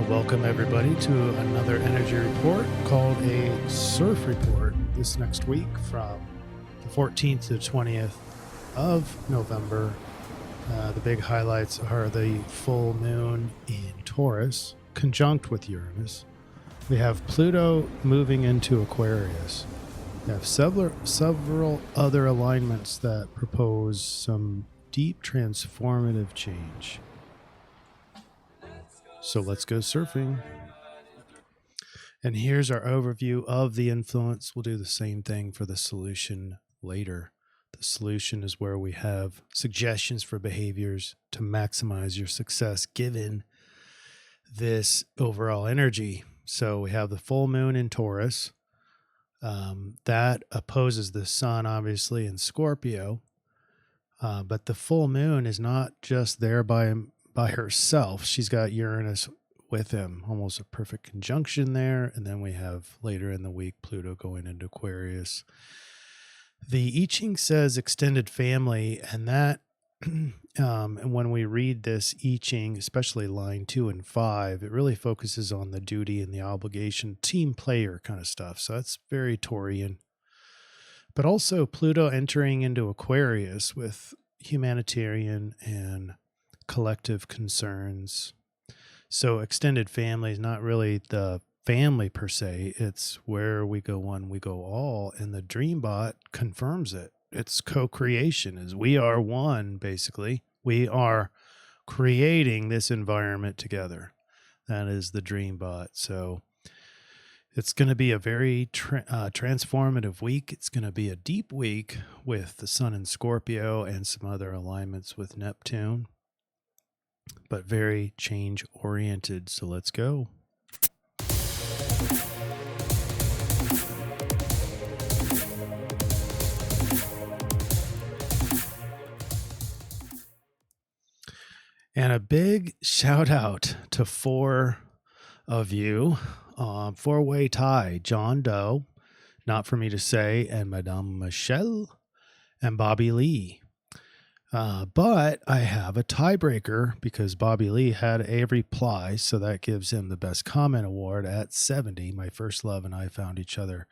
Welcome everybody to another energy report called a CIRF report this next week from the 14th to the 20th of November. The big highlights are the full moon in Taurus conjunct with Uranus. We have Pluto moving into Aquarius. We have several other alignments that propose some deep transformative change. So let's go surfing. And here's our overview of the influence. We'll do the same thing for the solution later. The solution is where we have suggestions for behaviors to maximize your success given this overall energy. So we have the full moon in Taurus. That opposes the sun, obviously, in Scorpio. But the full moon is not just there by herself. She's got Uranus with him, almost a perfect conjunction there. And then we have later in the week Pluto going into Aquarius. The I Ching says extended family, and that and when we read this I Ching, especially line 2 and 5, it really focuses on the duty and the obligation, team player kind of stuff. So that's very Taurian. But also Pluto entering into Aquarius with humanitarian and collective concerns. So extended family is not really the family per se. It's where we go one, we go all. And the Dreambot confirms it. It's co-creation, is we are one, basically. We are creating this environment together. That is the Dreambot. So it's going to be a very transformative week. It's going to be a deep week with the sun in Scorpio and some other alignments with Neptune, but very change oriented. So let's go. And a big shout out to 4 of you. 4-way tie, John Doe, Not For Me to Say, and Madame Michelle, and Bobby Lee. But I have a tiebreaker because Bobby Lee had a reply, so that gives him the Best Comment Award at 70. My first love and I found each other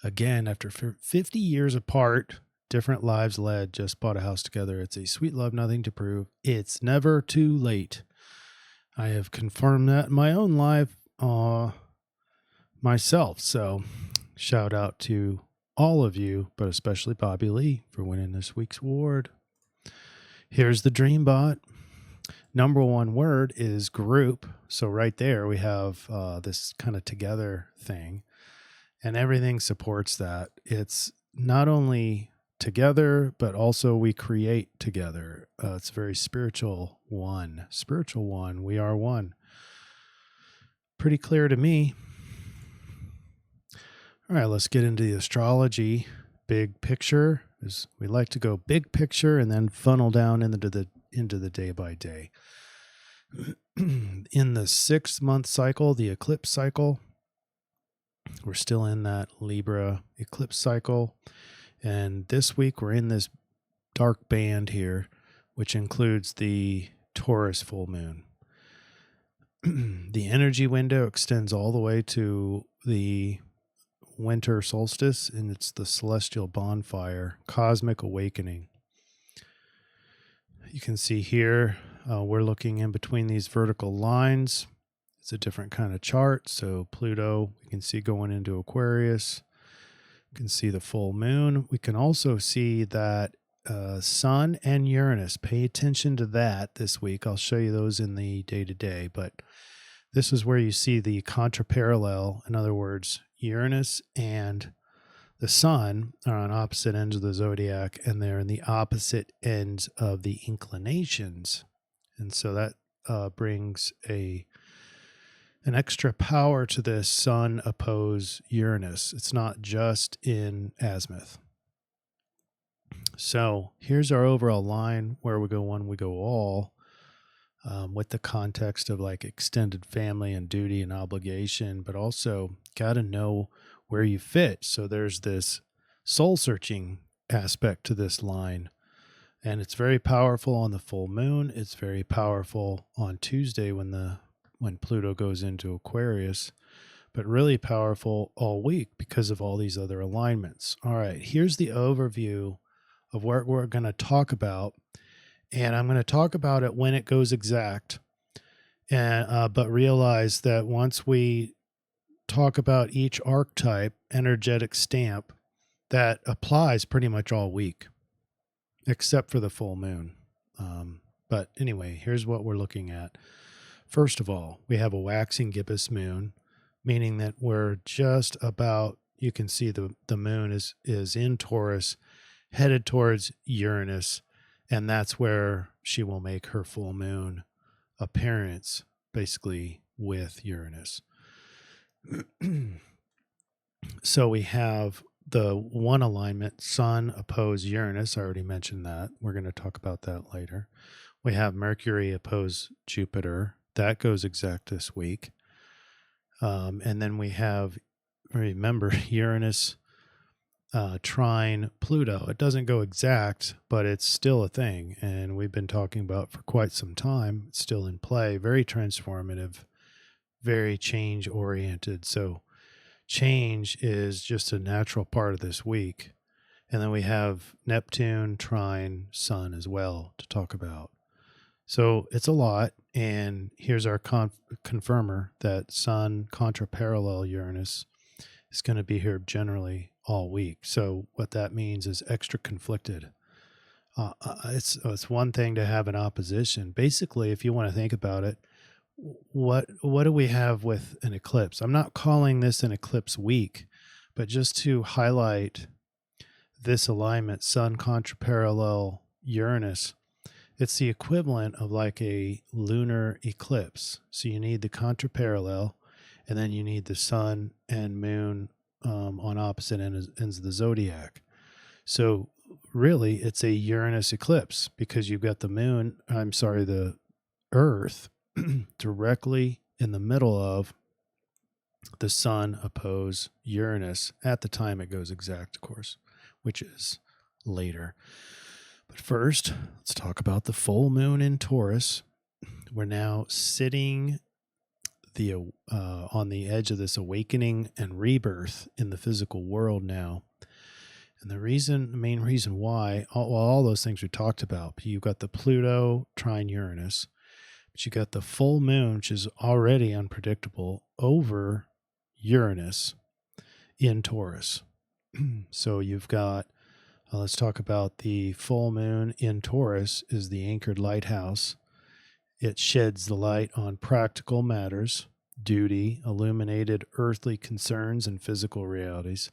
again after 50 years apart, different lives led, just bought a house together. It's a sweet love, nothing to prove. It's never too late. I have confirmed that in my own life myself. So shout out to all of you, but especially Bobby Lee for winning this week's award. Here's the Dreambot. Number 1 word is group. So right there we have this kind of together thing, and everything supports that. It's not only together, but also we create together. It's very spiritual one. Spiritual one. We are one. Pretty clear to me. All right, let's get into the astrology big picture. We like to go big picture and then funnel down into the day by day. In the 6-month cycle, the eclipse cycle, we're still in that Libra eclipse cycle. And this week we're in this dark band here, which includes the Taurus full moon. The energy window extends all the way to the winter solstice, and it's the celestial bonfire, cosmic awakening. You can see here, we're looking in between these vertical lines. It's a different kind of chart. So Pluto, we can see going into Aquarius. You can see the full moon. We can also see that Sun and Uranus. Pay attention to that this week. I'll show you those in the day-to-day, but this is where you see the contraparallel. In other words, Uranus and the Sun are on opposite ends of the zodiac, and they're in the opposite ends of the inclinations. And so that brings an extra power to this Sun oppose Uranus. It's not just in azimuth. So here's our overall line where we go one, we go all, with the context of like extended family and duty and obligation, but also got to know where you fit. So there's this soul searching aspect to this line. And it's very powerful on the full moon. It's very powerful on Tuesday when the when Pluto goes into Aquarius, but really powerful all week because of all these other alignments. All right, here's the overview of what we're going to talk about. And I'm going to talk about it when it goes exact. And but realize that once we talk about each archetype, energetic stamp, that applies pretty much all week, except for the full moon. But anyway, here's what we're looking at. First of all, we have a waxing gibbous moon, meaning that we're just about, you can see the moon is in Taurus, headed towards Uranus, and that's where she will make her full moon appearance, basically with Uranus. So we have the one alignment, Sun opposed Uranus. I already mentioned that. We're going to talk about that later. We have Mercury opposed Jupiter. That goes exact this week. And then we have, remember, Uranus trine Pluto. It doesn't go exact, but it's still a thing. And we've been talking about for quite some time. It's still in play, very transformative, very change oriented. So change is just a natural part of this week. And then we have Neptune trine Sun as well to talk about. So it's a lot. And here's our confirmer that Sun contra parallel Uranus is going to be here generally all week. So what that means is extra conflicted. It's one thing to have an opposition. Basically, if you want to think about it, what do we have with an eclipse? I'm not calling this an eclipse week, but just to highlight this alignment, Sun contra parallel Uranus, it's the equivalent of like a lunar eclipse. So you need the contra parallel, and then you need the Sun and Moon on opposite ends of the zodiac. So really, it's a Uranus eclipse because you've got the Earth directly in the middle of the Sun oppose Uranus at the time it goes exact, of course, which is later. But first, let's talk about the full moon in Taurus. We're now sitting on the edge of this awakening and rebirth in the physical world now. And the main reason why, all those things we talked about, but you've got the Pluto trine Uranus, but you got the full moon, which is already unpredictable, over Uranus in Taurus. So you've got, let's talk about the full moon in Taurus is the anchored lighthouse. It sheds the light on practical matters, duty, illuminated earthly concerns, and physical realities.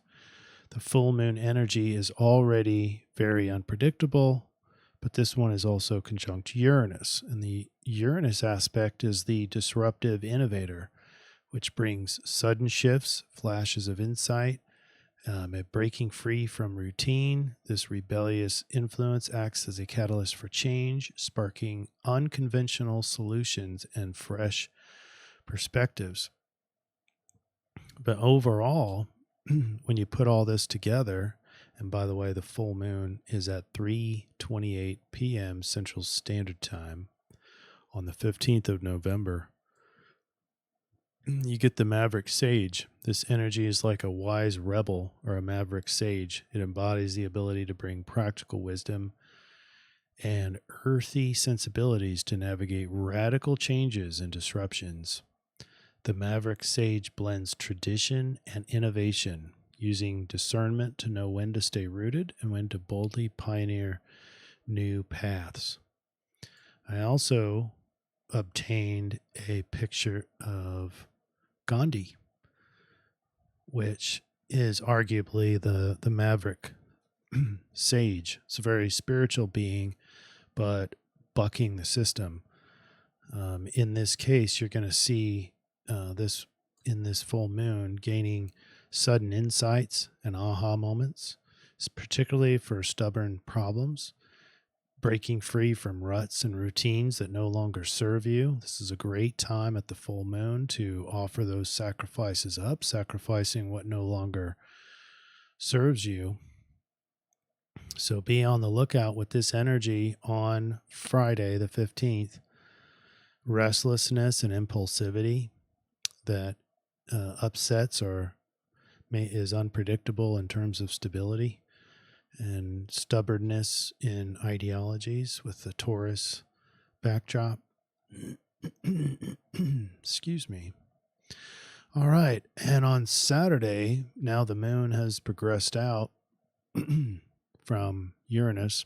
The full moon energy is already very unpredictable, but this one is also conjunct Uranus. And the Uranus aspect is the disruptive innovator, which brings sudden shifts, flashes of insight, breaking free from routine. This rebellious influence acts as a catalyst for change, sparking unconventional solutions and fresh perspectives. But overall, when you put all this together, and by the way, the full moon is at 3:28 p.m. Central Standard Time on the 15th of November. You get the maverick sage. This energy is like a wise rebel or a maverick sage. It embodies the ability to bring practical wisdom and earthy sensibilities to navigate radical changes and disruptions. The maverick sage blends tradition and innovation, using discernment to know when to stay rooted and when to boldly pioneer new paths. I also obtained a picture of Gandhi, which is arguably the maverick sage. It's a very spiritual being, but bucking the system. In this case, you're going to see this in this full moon gaining sudden insights and aha moments, particularly for stubborn problems, breaking free from ruts and routines that no longer serve you. This is a great time at the full moon to offer those sacrifices up, sacrificing what no longer serves you. So be on the lookout with this energy on Friday, the 15th, restlessness and impulsivity that upsets or is unpredictable in terms of stability, and stubbornness in ideologies with the Taurus backdrop. Excuse me. All right. And on Saturday, now the moon has progressed out from Uranus.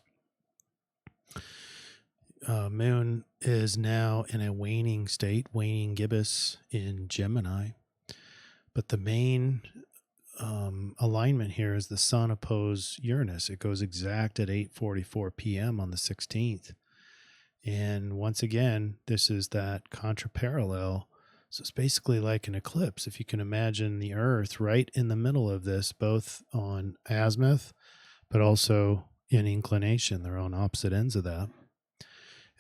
Moon is now in a waning state, waning gibbous in Gemini. But the main alignment here is the Sun opposed Uranus. It goes exact at 8:44 p.m. on the 16th. And once again, this is that contraparallel. So it's basically like an eclipse. If you can imagine the Earth right in the middle of this, both on azimuth, but also in inclination. They're on opposite ends of that.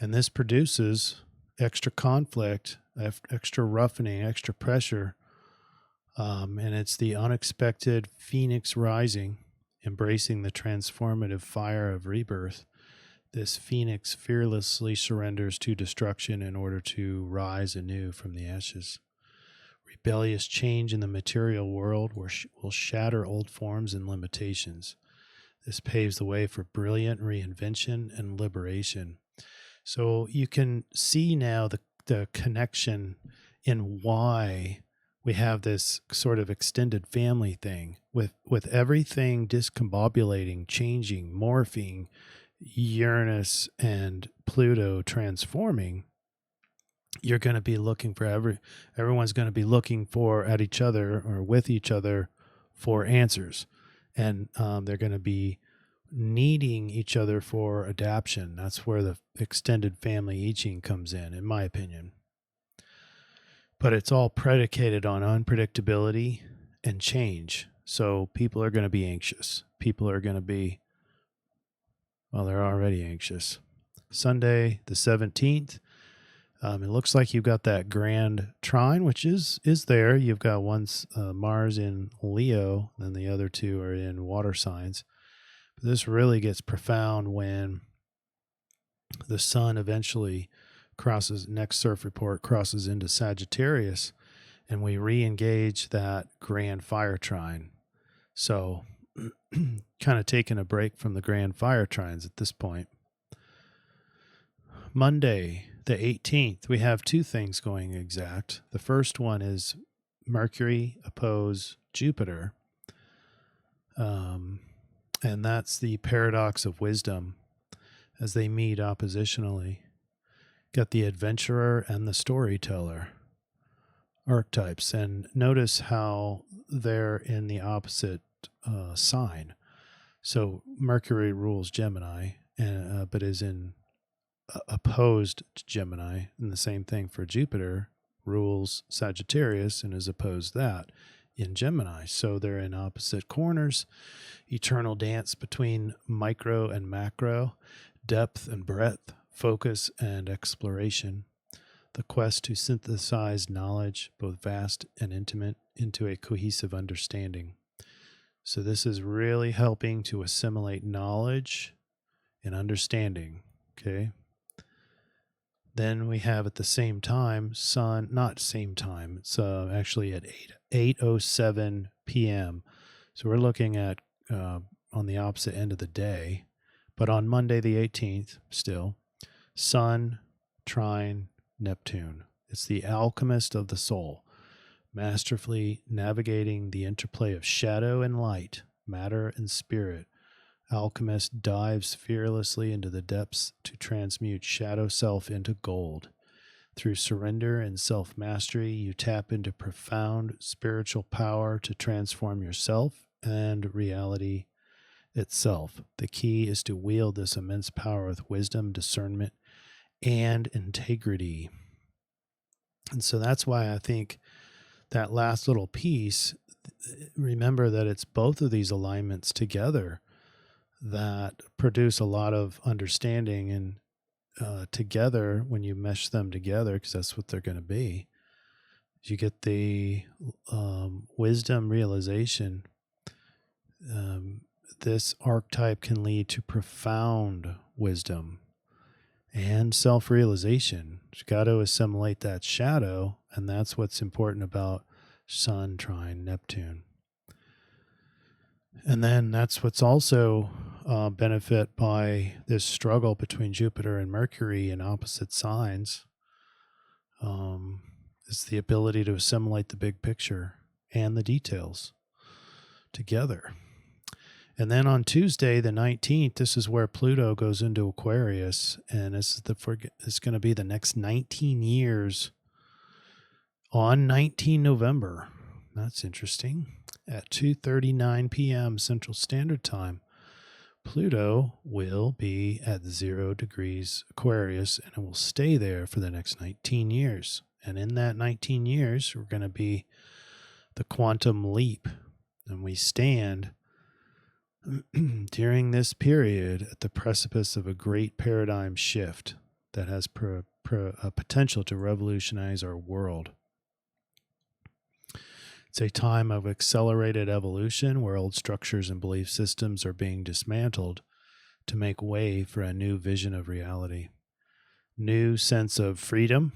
And this produces extra conflict, extra roughening, extra pressure. And it's the unexpected phoenix rising, embracing the transformative fire of rebirth. This phoenix fearlessly surrenders to destruction in order to rise anew from the ashes. Rebellious change in the material world will shatter old forms and limitations. This paves the way for brilliant reinvention and liberation. So you can see now the connection in why we have this sort of extended family thing with everything discombobulating, changing, morphing, Uranus and Pluto transforming. You're going to be looking for everyone's going to be looking for at each other or with each other for answers, and they're going to be needing each other for adaptation. That's where the extended family I Ching comes in my opinion. But it's all predicated on unpredictability and change. So people are going to be anxious. People are going to be, well, they're already anxious. Sunday, the 17th, it looks like you've got that grand trine, which is there. You've got Mars in Leo, and the other two are in water signs. But this really gets profound when the sun eventually next CIRF report crosses into Sagittarius, and we re-engage that grand fire trine. So kind of taking a break from the grand fire trines at this point. Monday, the 18th, we have two things going exact. The first one is Mercury oppose Jupiter. And that's the paradox of wisdom as they meet oppositionally. Got the adventurer and the storyteller archetypes. And notice how they're in the opposite sign. So Mercury rules Gemini, but is in opposed to Gemini. And the same thing for Jupiter rules Sagittarius and is opposed that in Gemini. So they're in opposite corners. Eternal dance between micro and macro, depth and breadth, focus and exploration. The quest to synthesize knowledge, both vast and intimate, into a cohesive understanding. So this is really helping to assimilate knowledge and understanding. Okay. Then we have at the same time, not same time, it's actually at 8:07 p.m. So we're looking at on the opposite end of the day. But on Monday the 18th, still, Sun, trine, Neptune. It's the alchemist of the soul, masterfully navigating the interplay of shadow and light, matter and spirit. Alchemist dives fearlessly into the depths to transmute shadow self into gold. Through surrender and self-mastery, you tap into profound spiritual power to transform yourself and reality itself. The key is to wield this immense power with wisdom, discernment, and integrity. And so that's why I think that last little piece, remember that it's both of these alignments together that produce a lot of understanding, and together, when you mesh them together, because that's what they're going to be, you get the wisdom realization. This archetype can lead to profound wisdom and self-realization. You've got to assimilate that shadow, and that's what's important about Sun trine Neptune. And then that's what's also benefit by this struggle between Jupiter and Mercury in opposite signs, is the ability to assimilate the big picture and the details together. And then on Tuesday, the 19th, this is where Pluto goes into Aquarius, and it's going to be the next 19 years on 19 November. That's interesting. At 2:39 p.m. Central Standard Time, Pluto will be at 0 degrees Aquarius, and it will stay there for the next 19 years. And in that 19 years, we're going to be the quantum leap, and we stand during this period at the precipice of a great paradigm shift that has a potential to revolutionize our world. It's a time of accelerated evolution where old structures and belief systems are being dismantled to make way for a new vision of reality, new sense of freedom,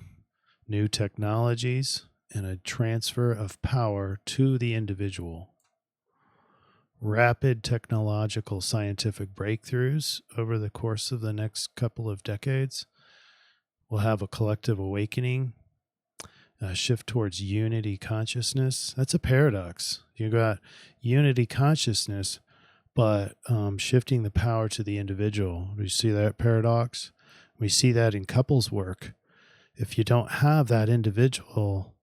new technologies, and a transfer of power to the individual. Rapid technological scientific breakthroughs over the course of the next couple of decades will have a collective awakening, a shift towards unity consciousness. That's a paradox. You got unity consciousness, but shifting the power to the individual. Do you see that paradox? We see that in couples work. If you don't have that individual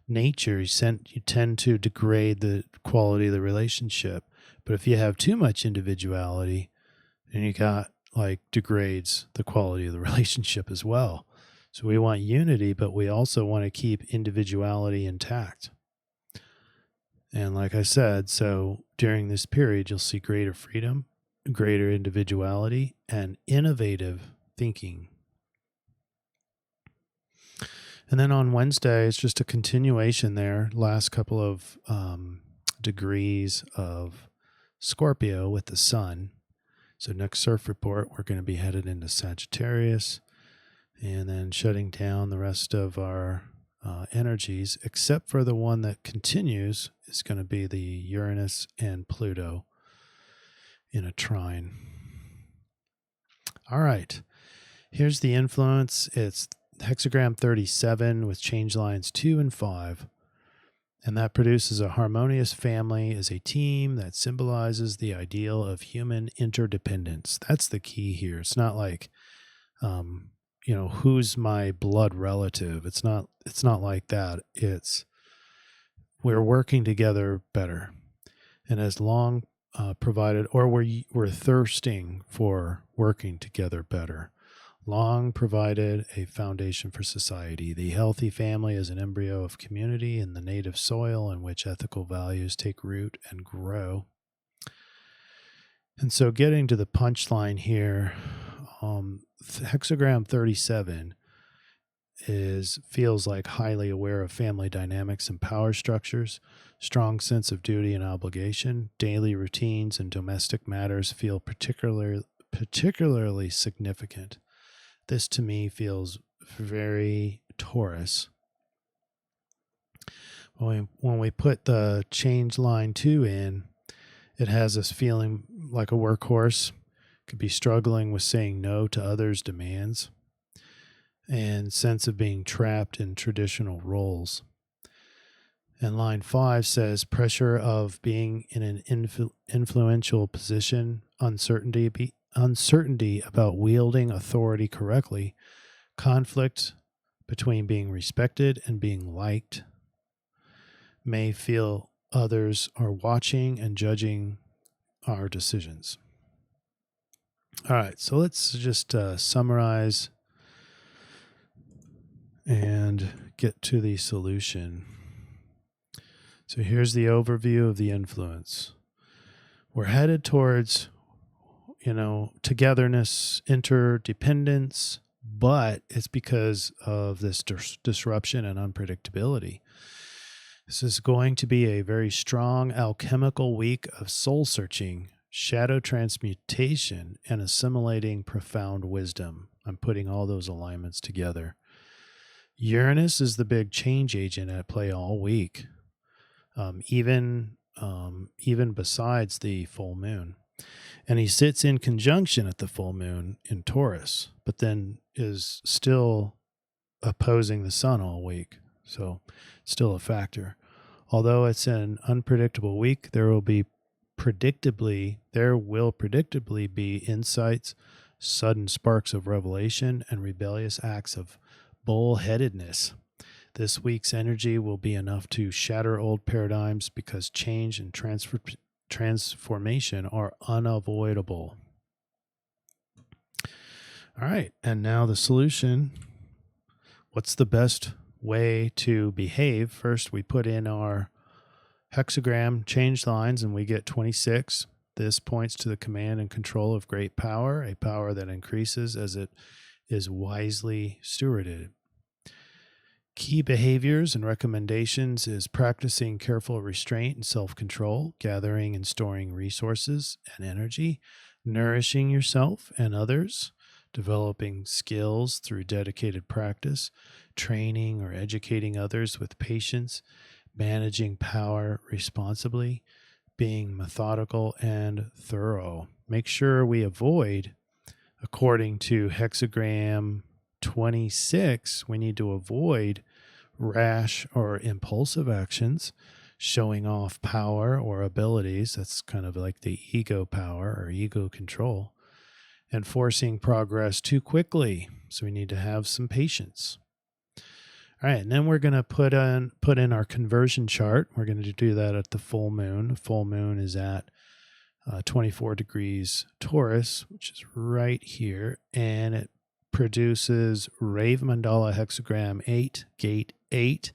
nature, you tend to degrade the quality of the relationship. But if you have too much individuality, then you got degrades the quality of the relationship as well. So we want unity, but we also want to keep individuality intact. And like I said, so during this period, you'll see greater freedom, greater individuality, and innovative thinking. And then on Wednesday, it's just a continuation there, last couple of degrees of Scorpio with the sun. So next CIRF report, we're going to be headed into Sagittarius and then shutting down the rest of our energies, except for the one that continues is going to be the Uranus and Pluto in a trine. All right. Here's the influence. It's Hexagram 37 with change lines 2 and 5. And that produces a harmonious family as a team that symbolizes the ideal of human interdependence. That's the key here. It's not like, who's my blood relative? It's not like that. It's we're working together better. And as long provided, or we're thirsting for working together better. Long provided a foundation for society. The healthy family is an embryo of community in the native soil in which ethical values take root and grow. And so getting to the punchline here, Hexagram 37 feels like highly aware of family dynamics and power structures, strong sense of duty and obligation, daily routines and domestic matters feel particularly significant. This to me feels very Taurus. When we put the change line 2 in, it has us feeling like a workhorse, could be struggling with saying no to others' demands, and sense of being trapped in traditional roles. And line 5 says pressure of being in an influential position, uncertainty about wielding authority correctly, conflict between being respected and being liked, may feel others are watching and judging our decisions. All right, so let's just summarize and get to the solution. So here's the overview of the influence. We're headed towards togetherness, interdependence, but it's because of this disruption and unpredictability. This is going to be a very strong alchemical week of soul searching, shadow transmutation, and assimilating profound wisdom. I'm putting all those alignments together. Uranus is the big change agent at play all week, even besides the full moon. And he sits in conjunction at the full moon in Taurus, but then is still opposing the sun all week. So still a factor. Although it's an unpredictable week, there will predictably be insights, sudden sparks of revelation, and rebellious acts of bullheadedness. This week's energy will be enough to shatter old paradigms because change and transformation are unavoidable. All right, and now the solution. What's the best way to behave? First, we put in our hexagram change lines and we get 26. This points to the command and control of great power, a power that increases as it is wisely stewarded. Key behaviors and recommendations is practicing careful restraint and self-control, gathering and storing resources and energy, nourishing yourself and others, developing skills through dedicated practice, training or educating others with patience, managing power responsibly, being methodical and thorough. Make sure we avoid, according to Hexagram 26, we need to avoid rash or impulsive actions, showing off power or abilities. That's kind of like the ego power or ego control, and forcing progress too quickly. So we need to have some patience. All right, and then we're going to put in our conversion chart. We're going to do that at the full moon. The full moon is at 24 degrees Taurus, which is right here, and it produces Rave Mandala Hexagram 8, Gate 8,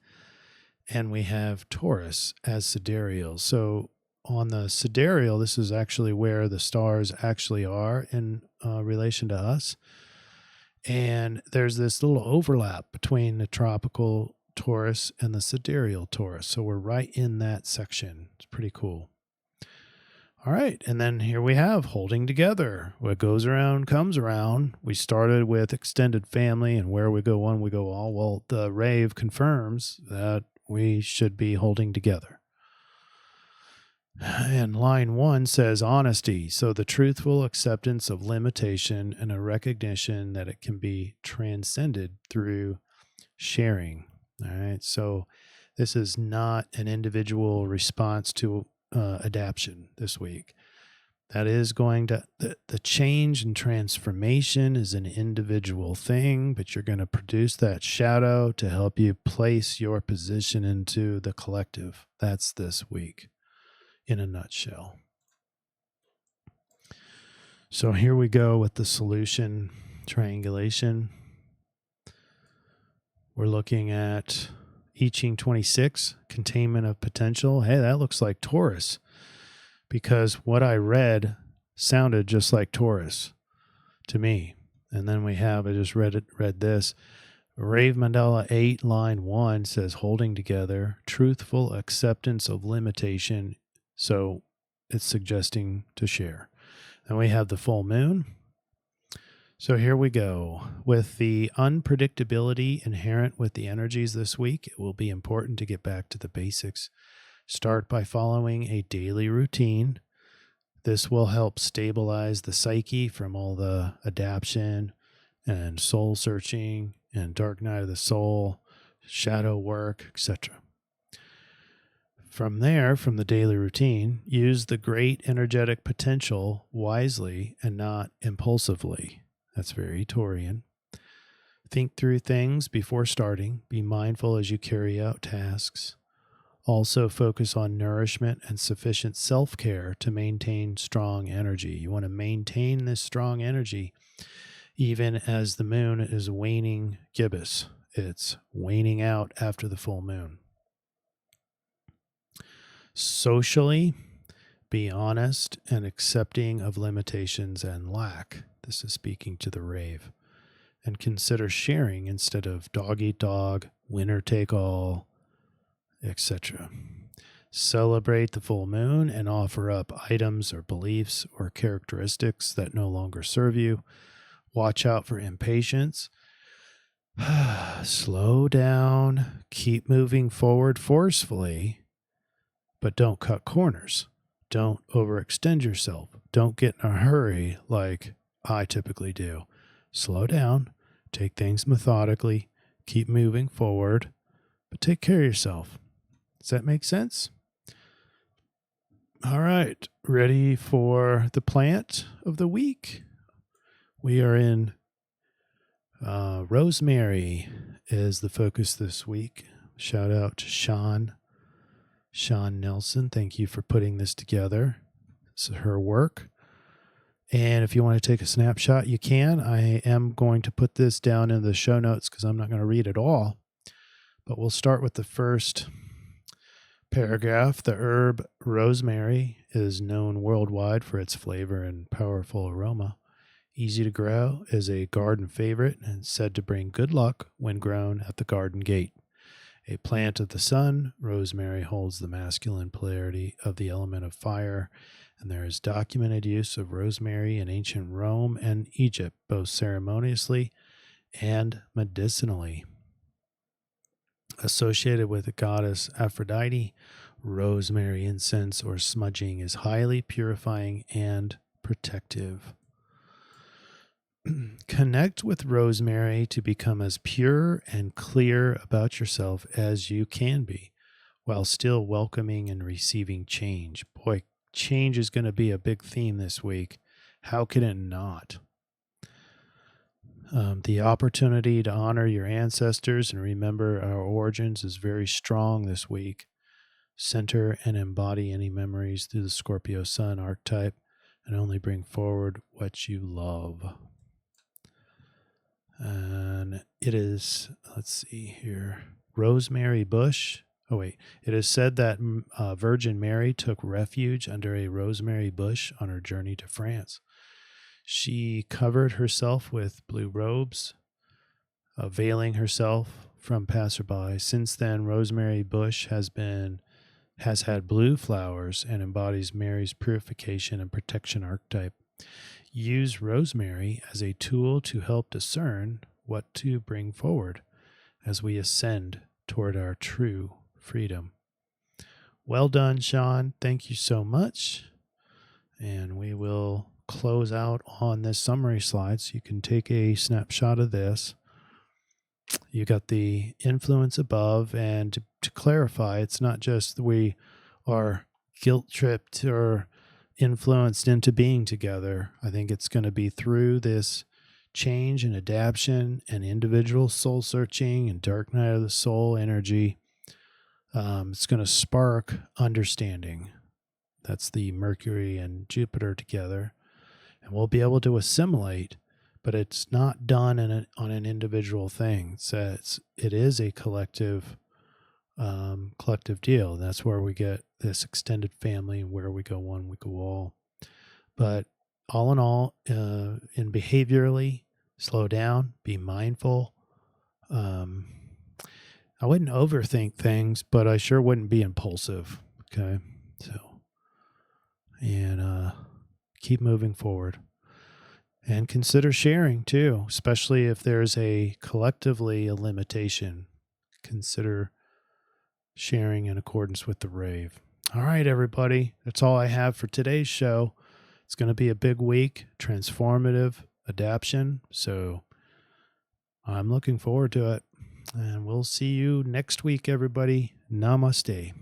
and we have Taurus as sidereal. So on the sidereal, this is actually where the stars actually are in relation to us. And there's this little overlap between the tropical Taurus and the sidereal Taurus. So we're right in that section. It's pretty cool. All right, and then here we have holding together. What goes around comes around. We started with extended family and where we go one, we go all. Well, the rave confirms that we should be holding together. And line 1 says honesty. So the truthful acceptance of limitation and a recognition that it can be transcended through sharing. All right, so this is not an individual response to adaptation this week. That is going to, the change and transformation is an individual thing, but you're going to produce that shadow to help you place your position into the collective. That's this week in a nutshell. So here we go with the solution triangulation. We're looking at I Ching 26, containment of potential. Hey, that looks like Taurus because what I read sounded just like Taurus to me. And then we have, I just read this. Rave Mandala 8, line 1 says holding together, truthful acceptance of limitation. So it's suggesting to share. And we have the full moon. So here we go. With the unpredictability inherent with the energies this week, it will be important to get back to the basics. Start by following a daily routine. This will help stabilize the psyche from all the adaptation and soul searching and dark night of the soul, shadow work, etc. From there, from the daily routine, use the great energetic potential wisely and not impulsively. That's very Taurian. Think through things before starting. Be mindful as you carry out tasks. Also focus on nourishment and sufficient self-care to maintain strong energy. You want to maintain this strong energy even as the moon is waning gibbous. It's waning out after the full moon. Socially, be honest and accepting of limitations and lack. This is speaking to the rave. And consider sharing instead of dog eat dog, winner take all, etc. Celebrate the full moon and offer up items or beliefs or characteristics that no longer serve you. Watch out for impatience. Slow down. Keep moving forward forcefully, but don't cut corners. Don't overextend yourself. Don't get in a hurry like I typically do. Slow down. Take things methodically. Keep moving forward, but take care of yourself. Does that make sense? All right. Ready for the plant of the week? We are in rosemary is the focus this week. Shout out to Sean Nelson. Thank you for putting this together. This is her work. And if you want to take a snapshot, you can. I am going to put this down in the show notes because I'm not going to read it all. But we'll start with the first paragraph. The herb rosemary is known worldwide for its flavor and powerful aroma. Easy to grow, is a garden favorite and said to bring good luck when grown at the garden gate. A plant of the sun, rosemary holds the masculine polarity of the element of fire, and there is documented use of rosemary in ancient Rome and Egypt, both ceremoniously and medicinally. Associated with the goddess Aphrodite, rosemary incense or smudging is highly purifying and protective. Connect with rosemary to become as pure and clear about yourself as you can be, while still welcoming and receiving change. Boy, change is going to be a big theme this week. How can it not? The opportunity to honor your ancestors and remember our origins is very strong this week. Center and embody any memories through the Scorpio Sun archetype and only bring forward what you love. And it is, let's see here, rosemary bush. Oh, wait. It is said that Virgin Mary took refuge under a rosemary bush on her journey to France. She covered herself with blue robes, veiling herself from passerby. Since then, rosemary bush has had blue flowers and embodies Mary's purification and protection archetype. Use rosemary as a tool to help discern what to bring forward as we ascend toward our true freedom. Well done, Sean. Thank you so much. And we will close out on this summary slide so you can take a snapshot of this. You got the influence above, and to clarify, it's not just we are guilt tripped or influenced into being together. I think it's going to be through this change and adaptation and individual soul searching and dark night of the soul energy. It's going to spark understanding. That's the Mercury and Jupiter together. And we'll be able to assimilate, but it's not done on an individual thing. It is a collective deal. That's where we get this extended family, and where we go one, we go all. But all in all, in behaviorally, slow down, be mindful. I wouldn't overthink things, but I sure wouldn't be impulsive. Okay. And keep moving forward. And consider sharing too, especially if there's collectively a limitation. Consider sharing in accordance with the rave. All right, everybody. That's all I have for today's show. It's going to be a big week, transformative adaptation. So I'm looking forward to it. And we'll see you next week, everybody. Namaste.